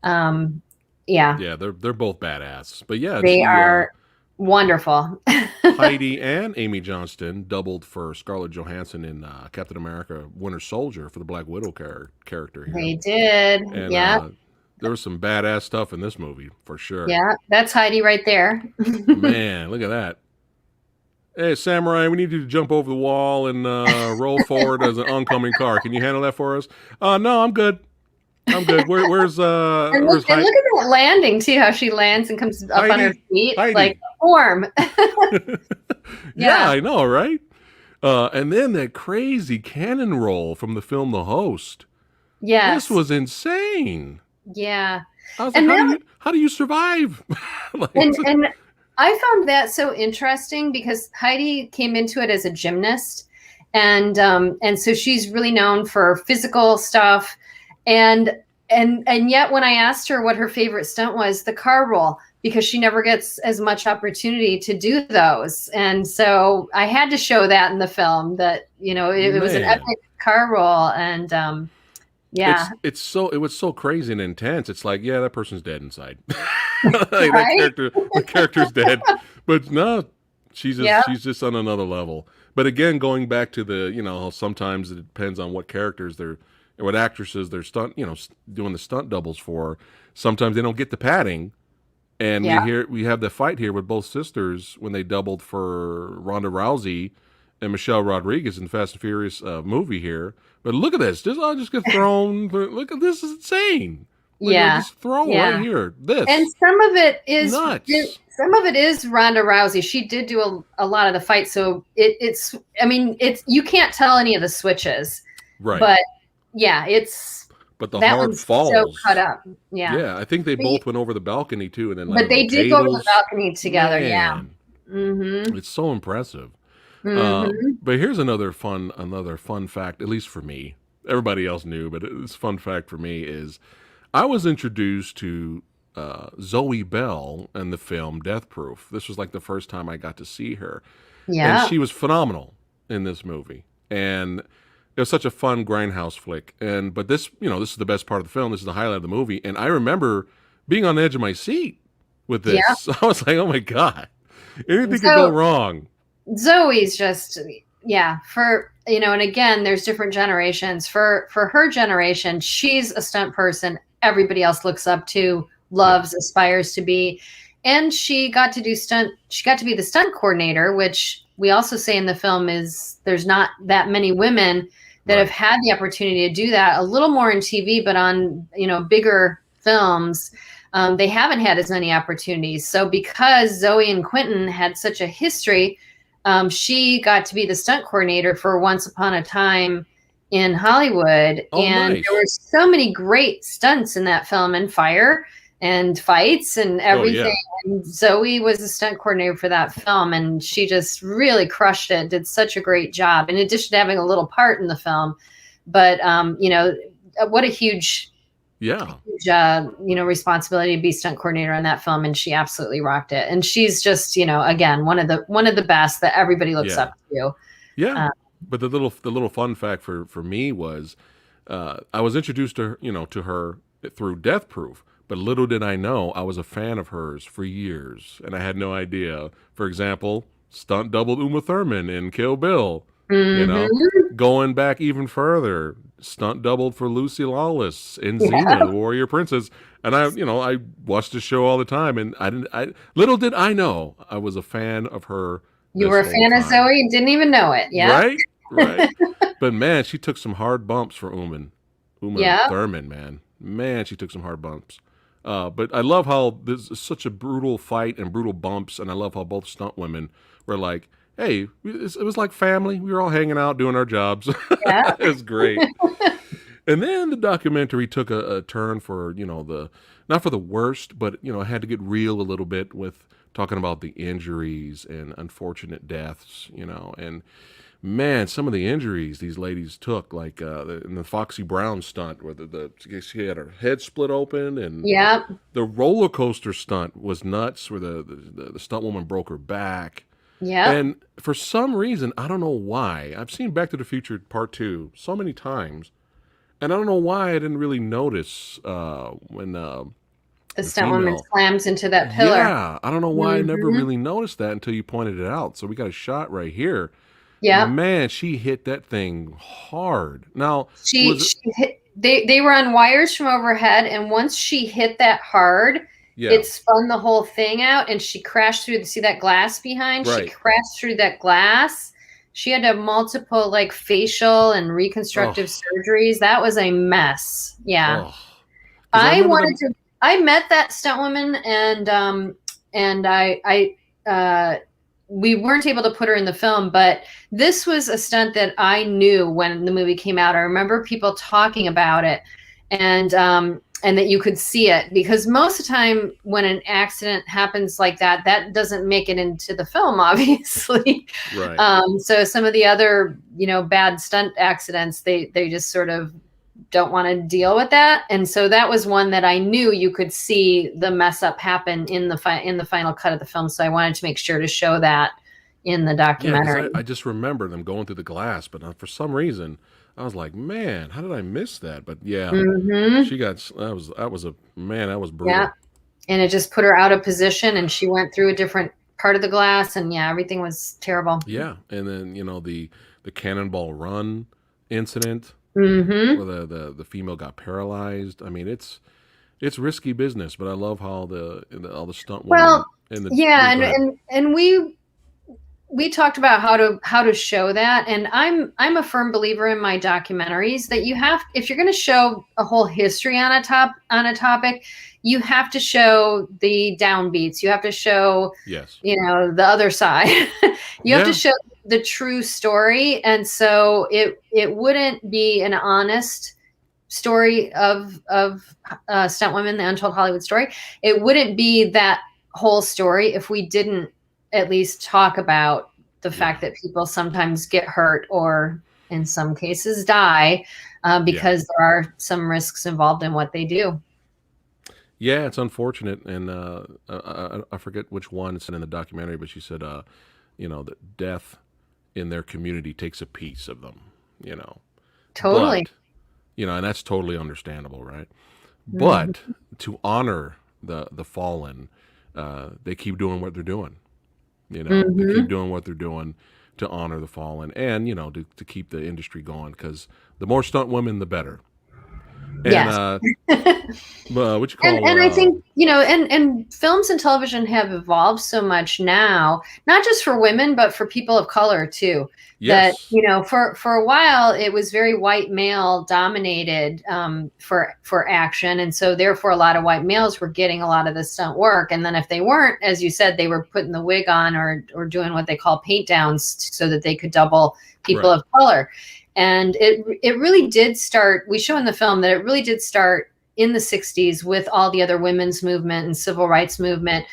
Um, yeah, yeah, they're both badass. But yeah, they she are wonderful. Heidi and Amy Johnston doubled for Scarlett Johansson in Captain America: Winter Soldier for the Black Widow character here, They did. and Yeah, there was some badass stuff in this movie for sure. yeah, that's Heidi right there. Man, look at that. Hey, Samurai, we need you to jump over the wall and roll forward as an oncoming car. Can you handle that for us? No, I'm good. I'm good. Where's And look at that landing too, how she lands and comes up on her Heidi? feet like Heidi. a form. Yeah, Yeah. I know, right? And then that crazy cannon roll from the film The Host. This Yes. was insane. Yeah. I was like, And how do you survive? Like, and I found that so interesting because Heidi came into it as a gymnast, and so she's really known for physical stuff, and and yet when I asked her what her favorite stunt was, the car roll, because she never gets as much opportunity to do those, and so I had to show that in the film that it was an man, epic car roll, and yeah, it was so crazy and intense. It's like, yeah, that person's dead inside. Like, right, the character's dead, but no, yeah, she's just on another level. But again, going back to the, how sometimes it depends on what characters they're, what actresses they're doing the stunt doubles for. Sometimes they don't get the padding, and yeah. we have the fight here with both sisters when they doubled for Ronda Rousey and Michelle Rodriguez in the Fast and Furious movie here. But look at this. Just, I'll just get thrown. Look at this. Is insane. Look at Yeah. this throw right Yeah. here. This. And some of it Nuts. is Ronda Rousey. She did do a lot of the fight, so it's I mean it's you can't tell any of the switches, Right. but yeah, it's But the that hard one's so falls. cut up. Yeah, Yeah, I think they but, you- both went over the balcony too, and then but landed they on did go to the tables. balcony together. Yeah. Man, Mm-hmm. it's so impressive. Mm-hmm. But here's another fun fact, at least for me. Everybody else knew, but it's a fun fact for me is I was introduced to Zoe Bell in the film Death Proof. This was like the first time I got to see her, and Yeah. she was phenomenal in this movie. And it was such a fun grindhouse flick. And but this, this is the best part of the film. This is the highlight of the movie. And I remember being on the edge of my seat with this. Yeah. I was like, oh my god, anything could So go wrong. Zoe's just for and again there's different generations. For her generation, she's a stunt person everybody else looks up to, Yeah, loves, aspires to be. And she got to be the stunt coordinator, which we also say in the film is there's not that many women that have right. had the opportunity to do that. A little more in TV, but on bigger films, they haven't had as many opportunities. So because Zoe and Quentin had such a history, she got to be the stunt coordinator for Once Upon a Time in Hollywood. Oh, And there were nice. so many great stunts in that film, and fire and fights and Oh yeah, everything. And Zoe was the stunt coordinator for that film, and she just really crushed it, did such a great job, in addition to having a little part in the film. But, what a huge yeah, responsibility to be stunt coordinator on that film, and she absolutely rocked it. And she's just, again, one of the best that everybody looks yeah, up to. yeah. Uh, But the little fun fact for me was I was introduced to her through Death Proof. But little did I know I was a fan of hers for years, and I had no idea. For example, stunt doubled Uma Thurman in Kill Bill. You know, mhm. going back even further, stunt doubled for Lucy Lawless in Yeah. Xena, the Warrior Princess. And I watched the show all the time, and little did I know I was a fan of her You this were a whole fan of time. Zoe and didn't even know it. Yeah. Right, right. But man, she took some hard bumps for Uma Yeah. Thurman. Man, she took some hard bumps. But I love how this is such a brutal fight and brutal bumps, and I love how both stunt women were like, "Hey, it was like family. We were all hanging out doing our jobs." Yeah. It was great. And then the documentary took a turn for the not for the worst, but it had to get real a little bit with talking about the injuries and unfortunate deaths, and man, some of the injuries these ladies took, like in the Foxy Brown stunt, where she had her head split open, and Yeah. the roller coaster stunt was nuts, where the stunt woman broke her back. Yeah. And for some reason, I don't know why, I've seen Back to the Future Part 2 so many times, and I don't know why I didn't really notice when The the stunt woman female. slams into that pillar. Yeah, I don't know why I never Hmm. really noticed that until you pointed it out. So we got a shot right here. Yeah. Man, she hit that thing hard. Now, She was it? she hit, they were on wires from overhead, and once she hit that hard, Yeah, it spun the whole thing out, and she crashed through. See that glass behind? She right. crashed through that glass. She had to have multiple like facial and reconstructive Oh, surgeries. That was a mess. Yeah. oh. Because I I remember wanted them. to. I met that stunt woman, and we weren't able to put her in the film, but this was a stunt that I knew when the movie came out. I remember people talking about it, and that you could see it, because most of the time when an accident happens like that, that doesn't make it into the film, obviously. Right. So some of the other, bad stunt accidents, they just sort of don't want to deal with that. And so that was one that I knew you could see the mess up happen in the final cut of the film. So I wanted to make sure to show that in the Yeah, because documentary. I just remember them going through the glass, but for some reason, I was like, man, how did I miss that? But yeah, Hmm. that was a man, that was Yeah. brutal. And it just put her out of position, and she went through a different part of the glass, and yeah, everything was terrible. Yeah, and then the cannonball run incident Hmm. where the female got paralyzed. I mean, it's risky business, but I love how all the stunt women Well, and the yeah, yeah. and Go ahead. we talked about how to show that, and I'm a firm believer in my documentaries that you have, if you're going to show a whole history on a topic, you have to show the downbeats, you have to show, Yes. the other side. You have to Yeah. show the true story, and so it wouldn't be an honest story of stunt women, the untold Hollywood story. It wouldn't be that whole story if we didn't at least talk about the Yeah. fact that people sometimes get hurt, or in some cases die, Yeah. because there are some risks involved in what they do. Yeah, it's unfortunate, and I forget which one it's in the documentary, but she said, that death in their community takes a piece of them, you know. Totally. But and that's totally understandable, right? Mhm. But to honor the fallen, they keep doing what they're doing. They keep Mhm. doing what they're doing to honor the fallen, and to keep the industry going. Because the more stunt women, the better. And Yes. what you And call I think, and films and television have evolved so much now, not just for women, but for people of color too. That, yes, for a while it was very white male dominated, for action, and so therefore a lot of white males were getting a lot of the stunt work. And then if they weren't, as you said, they were putting the wig on, or doing what they call paint downs, so that they could double people right, of color. And it really did start. We show in the film that it really did start in the 60s with all the other women's movement and civil rights movement,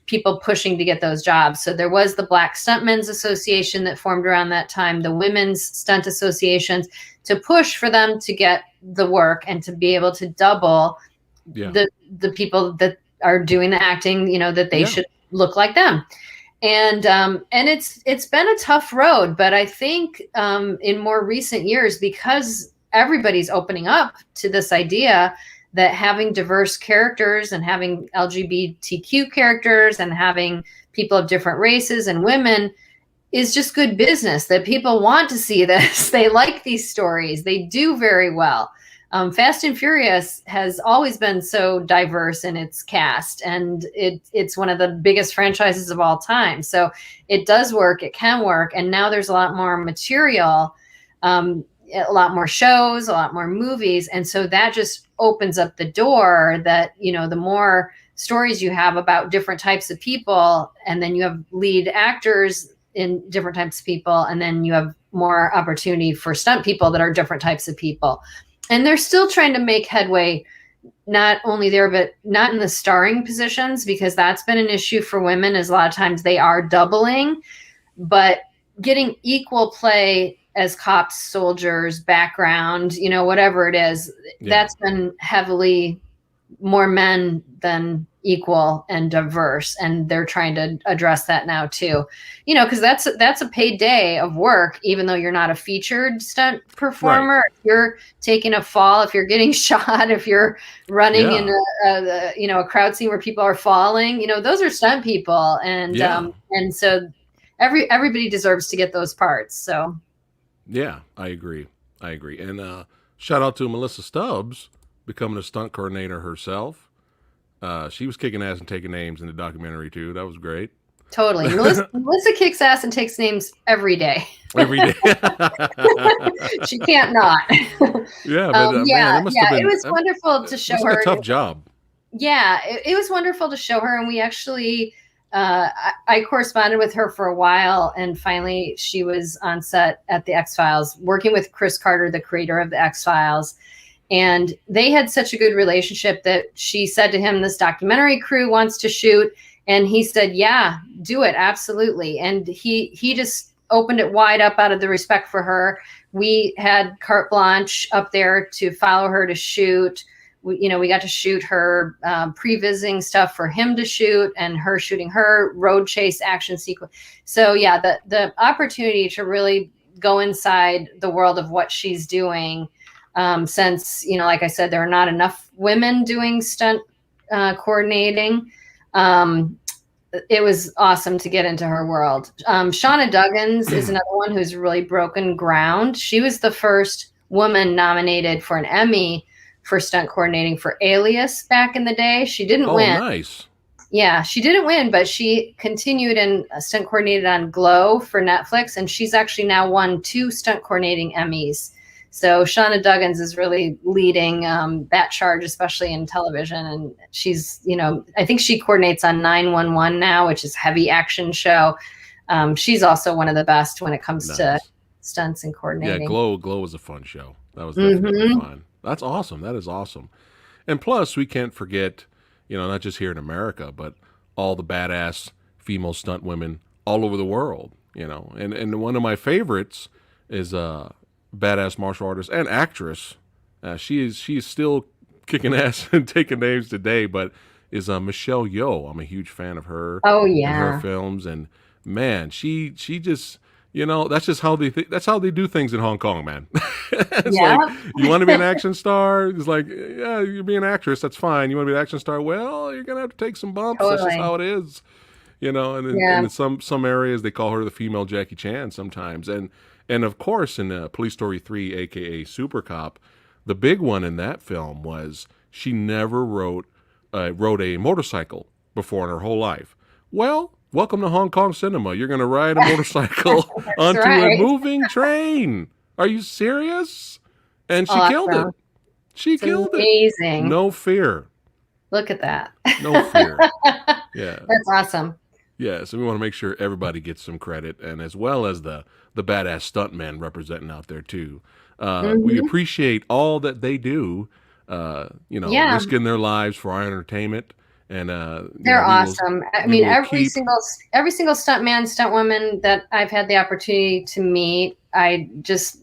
people pushing to get those jobs. So there was the Black Stuntmen's Association that formed around that time, the women's stunt associations, to push for them to get the work and to be able to double yeah, the people that are doing the acting, that they yeah, should look like them. And it's been a tough road, but I think, in more recent years, because everybody's opening up to this idea that having diverse characters and having LGBTQ characters and having people of different races and women is just good business, that people want to see this. They like these stories. They do very well. Fast and Furious has always been so diverse in its cast, and it's one of the biggest franchises of all time. So it does work. It can work. And now there's a lot more material, a lot more shows, a lot more movies. And so that just opens up the door that, the more stories you have about different types of people, and then you have lead actors in different types of people, and then you have more opportunity for stunt people that are different types of people. And they're still trying to make headway not only there, but not in the starring positions, because that's been an issue for women, is a lot of times they are doubling, but getting equal play as cops, soldiers, background, whatever it is, that's been heavily more men than equal and diverse, and they're trying to address that now too, because that's a paid day of work, even though you're not a featured stunt performer. Right. If you're taking a fall, if you're getting shot, if you're running in a crowd scene where people are falling, those are stunt people, and so everybody deserves to get those parts. So yeah, I agree. And shout out to Melissa Stubbs becoming a stunt coordinator herself. She was kicking ass and taking names in the documentary too. That was great. Totally. Melissa kicks ass and takes names every day. Every day. She can't not. Yeah, but man, it was wonderful to show her. A tough job. Yeah, it was wonderful to show her, and we actually, I corresponded with her for a while, and finally she was on set at the X-Files, working with Chris Carter, the creator of the X-Files. And they had such a good relationship that she said to him, this documentary crew wants to shoot. And he said, yeah, do it. Absolutely. And he just opened it wide up out of the respect for her. We had carte blanche up there to follow her to shoot. We got to shoot her pre-visiting stuff for him to shoot, and her shooting her road chase action sequence. So yeah, the opportunity to really go inside the world of what she's doing, since, like I said, there are not enough women doing stunt coordinating. It was awesome to get into her world. Shauna Duggins is another one who's really broken ground. She was the first woman nominated for an Emmy for stunt coordinating for Alias back in the day. She didn't win. Oh, nice. Yeah, she didn't win, but she continued and stunt coordinated on Glow for Netflix, and she's actually now won 2 stunt coordinating Emmys. So Shauna Duggins is really leading that charge, especially in television. And she's, I think she coordinates on 911 now, which is a heavy action show. She's also one of the best when it comes to stunts and coordinating. Yeah, Glow was a fun show. That was definitely fun. That's awesome. That is awesome. And plus, we can't forget, not just here in America, but all the badass female stunt women all over the world, And one of my favorites is badass martial artist and actress. She is still kicking ass and taking names today, but is Michelle Yeoh. I'm a huge fan of her. Oh yeah, and her films, and man, she just that's just how that's how they do things in Hong Kong, man. It's like, you want to be an action star? It's like, yeah, you're being an actress. That's fine. You want to be an action star? Well, you're gonna have to take some bumps. Totally. That's just how it is. And in some areas they call her the female Jackie Chan sometimes, and of course, in Police Story 3, a.k.a. Super Cop, the big one in that film was she never rode a motorcycle before in her whole life. Well, welcome to Hong Kong cinema. You're going to ride a motorcycle onto a moving train. Are you serious? And she killed it. She killed it. Amazing. No fear. Look at that. No fear. Yeah. That's awesome. Yeah, so we want to make sure everybody gets some credit, and as well as the badass stuntmen representing out there too. We appreciate all that they do, risking their lives for our entertainment. And they're awesome. I mean, every single stuntman, stuntwoman that I've had the opportunity to meet, I just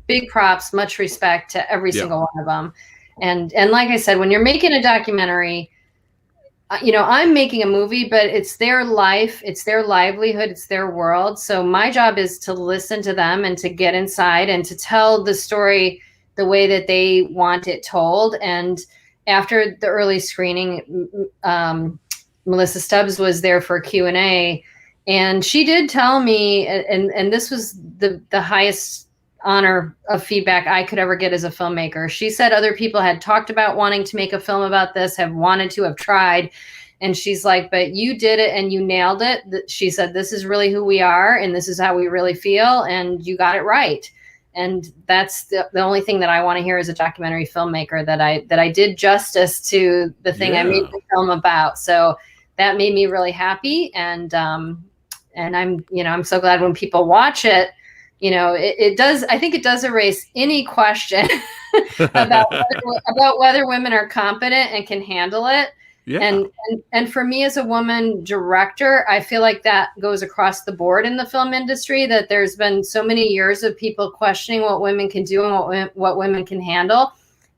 big props, much respect to every single one of them. And like I said, when you're making a documentary, I'm making a movie, but it's their life, it's their livelihood, it's their world. So my job is to listen to them and to get inside and to tell the story the way that they want it told. And after the early screening, Melissa Stubbs was there for Q&A, and she did tell me, and this was the highest honor of feedback I could ever get as a filmmaker. She said other people had talked about wanting to make a film about this, have tried. And she's like, but you did it and you nailed it. She said, this is really who we are and this is how we really feel. And you got it right. And that's the only thing that I want to hear as a documentary filmmaker, that I did justice to the thing I made the film about. So that made me really happy. And I'm so glad when people watch it it does. I think it does erase any question about whether women are competent and can handle it. Yeah. And for me as a woman director, I feel like that goes across the board in the film industry, that there's been so many years of people questioning what women can do and what women can handle.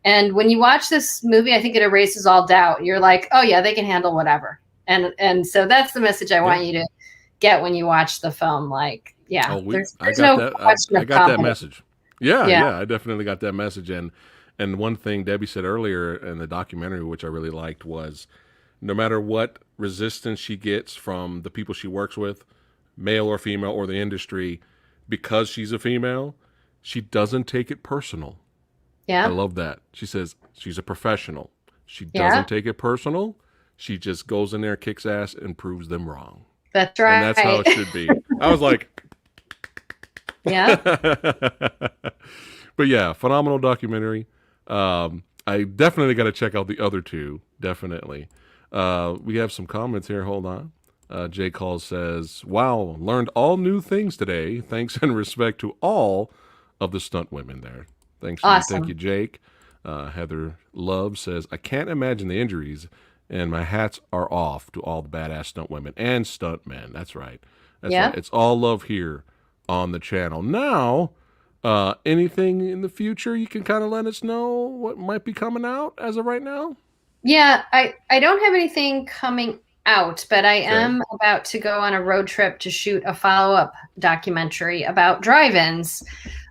And when you watch this movie, I think it erases all doubt. You're like, oh yeah, they can handle whatever. And so that's the message I want you to get when you watch the film. Like, yeah, Oh, there's I got no that. question I of got that competence. message. Yeah, Yeah. yeah, I definitely got that message. And one thing Debbie said earlier in the documentary, which I really liked, was no matter what resistance she gets from the people she works with, male or female or the industry, because she's a female, she doesn't take it personal. I Yeah. love that. She says she's a professional. She Yeah. doesn't take it personal. She just goes in there, kicks ass, and proves them wrong. That's And that's how right. it should be. I was like, Yeah. but yeah, phenomenal documentary. I definitely got to check out the other two. Definitely. We have some comments here. Hold on. Jay Calls says, "Wow, learned all new things today. Thanks and respect to all of the stunt women there." Thank you, Awesome. Jake. Heather Love says, "I can't imagine the injuries, and my hats are off to all the badass stunt women and stunt men." That's right. That's Yeah. right. It's all love here on the channel. Now, anything in the future you can kind of let us know what might be coming out as of right now? Yeah, I don't have anything coming out, but I Okay. am about to go on a road trip to shoot a follow-up documentary about drive-ins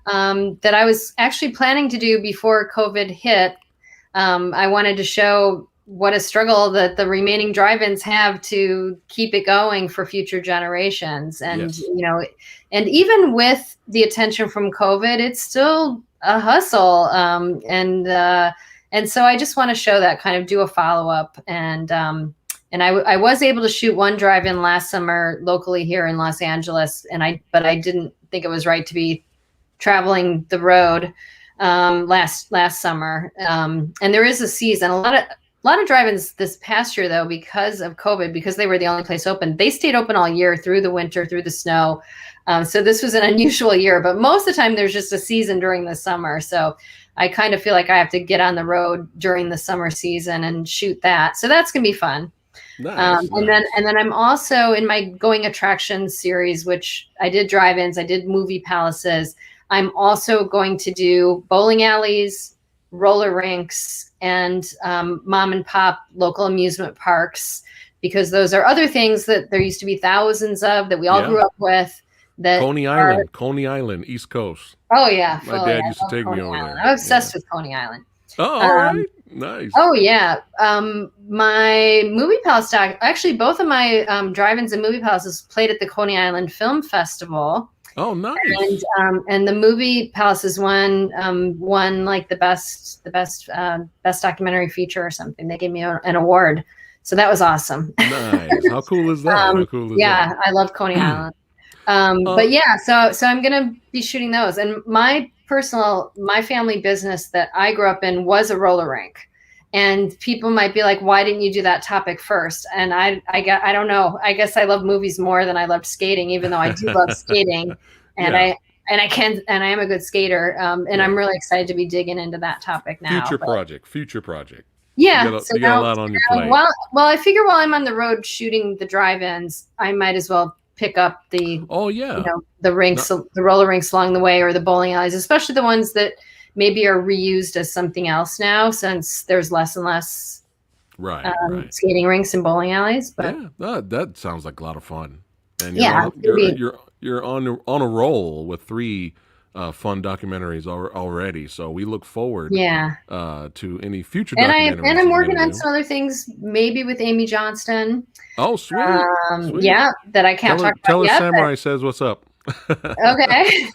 that I was actually planning to do before COVID hit. I wanted to show what a struggle that the remaining drive-ins have to keep it going for future generations. And, Yes. and even with the attention from COVID, it's still a hustle. And so I just want to show that, kind of do a follow-up. And I was able to shoot one drive-in last summer locally here in Los Angeles, but I didn't think it was right to be traveling the road last summer. And there is a season. A lot of drive-ins this past year, though, because of COVID, because they were the only place open, they stayed open all year through the winter, through the snow. So this was an unusual year, but most of the time there's just a season during the summer. So I kind of feel like I have to get on the road during the summer season and shoot that. So that's going to be fun. Nice. And then I'm also in my Going Attractions series, which I did drive-ins, I did movie palaces. I'm also going to do bowling alleys, roller rinks, and mom and pop local amusement parks, because those are other things that there used to be thousands of that we all grew up with. Coney Island, East Coast. Oh yeah, My dad I used to love take me Coney over Island. there. I'm obsessed with Coney Island. Oh, all right. Nice. Oh yeah. My movie palace doc, actually both of my drive-ins and movie palaces played at the Coney Island Film Festival. Oh, nice. And the movie palaces won like the best documentary feature or something. They gave me an award, so that was awesome. Nice. How cool is that? How cool is yeah, that? I love Coney Island. But yeah, so I'm gonna be shooting those. And my family business that I grew up in was a roller rink. And people might be like, why didn't you do that topic first? And I don't know. I guess I love movies more than I loved skating, even though I do love skating. And Yeah. I am a good skater. And I'm really excited to be digging into that topic now. Future project. Yeah. You got a lot on your plate. Well, I figure while I'm on the road shooting the drive-ins, I might as well pick up the the rinks, the roller rinks along the way, or the bowling alleys, especially the ones that maybe are reused as something else now, since there's less and less right. skating rinks and bowling alleys. But yeah, that sounds like a lot of fun. And you're on a roll with 3 fun documentaries already. So we look forward to any future documentaries. And I'm working on some other things, maybe with Amy Johnston. Oh, sweet. Sweet. Yeah, that I can't talk about Tell her yet. Samurai says what's up. Okay.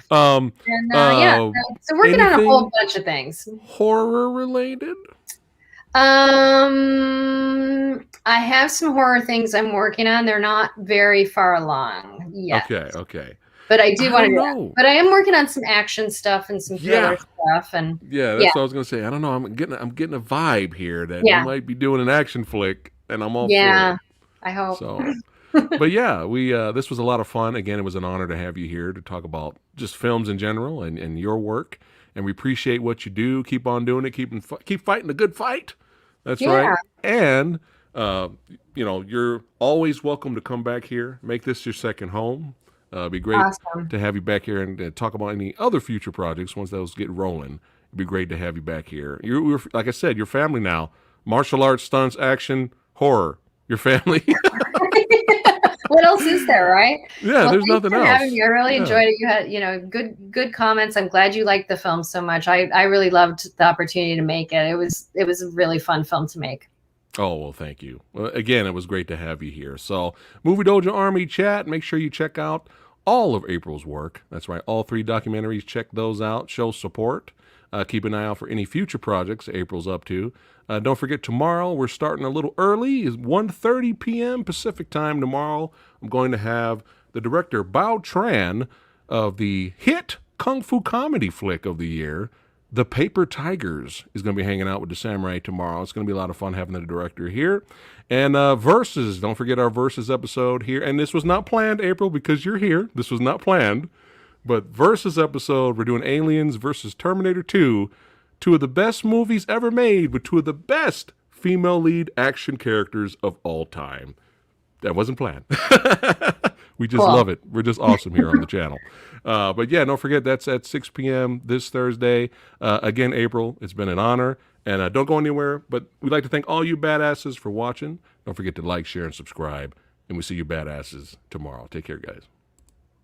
So working on a whole bunch of things. Horror related? I have some horror things I'm working on. They're not very far along yet. Okay. But I do want to know. But I am working on some action stuff and some thriller stuff. And that's what I was gonna say. I don't know. I'm getting a vibe here that you might be doing an action flick, and I'm all for it. I hope. So, But yeah, we this was a lot of fun. Again, it was an honor to have you here to talk about just films in general and your work. And we appreciate what you do. Keep on doing it. Keep fighting the good fight. That's right. Yeah, And uh, you're always welcome to come back here. Make this your second home. It'd be great awesome. to have you back here and talk about any other future projects once those get rolling. It'd be great to have you back here. You're like I said, your family now. Martial arts, stunts, action, horror. Your family. What else is there, right? Yeah, Well, there's thanks nothing for else. having me. I really Yeah. enjoyed it. You had, good comments. I'm glad you liked the film so much. I really loved the opportunity to make it. It was a really fun film to make. Oh, well, thank you. Well, again, it was great to have you here. So, Movie Dojo Army chat, make sure you check out all of April's work. That's right, all 3 documentaries. Check those out. Show support. Keep an eye out for any future projects April's up to. Don't forget, tomorrow we're starting a little early. It's 1:30 p.m. Pacific time tomorrow. I'm going to have the director, Bao Tran, of the hit Kung Fu comedy flick of the year, The Paper Tigers, is going to be hanging out with the Samurai tomorrow. It's going to be a lot of fun having the director here. And Versus, don't forget our Versus episode here. And this was not planned, April, because you're here. This was not planned. But Versus episode, we're doing Aliens versus Terminator 2. 2 of the best movies ever made with 2 of the best female lead action characters of all time. That wasn't planned. We just Cool. love it. We're just awesome here on the channel. But yeah, don't forget, that's at 6 p.m. this Thursday. Again, April, it's been an honor. And don't go anywhere. But we'd like to thank all you badasses for watching. Don't forget to like, share, and subscribe. And we'll see you badasses tomorrow. Take care, guys.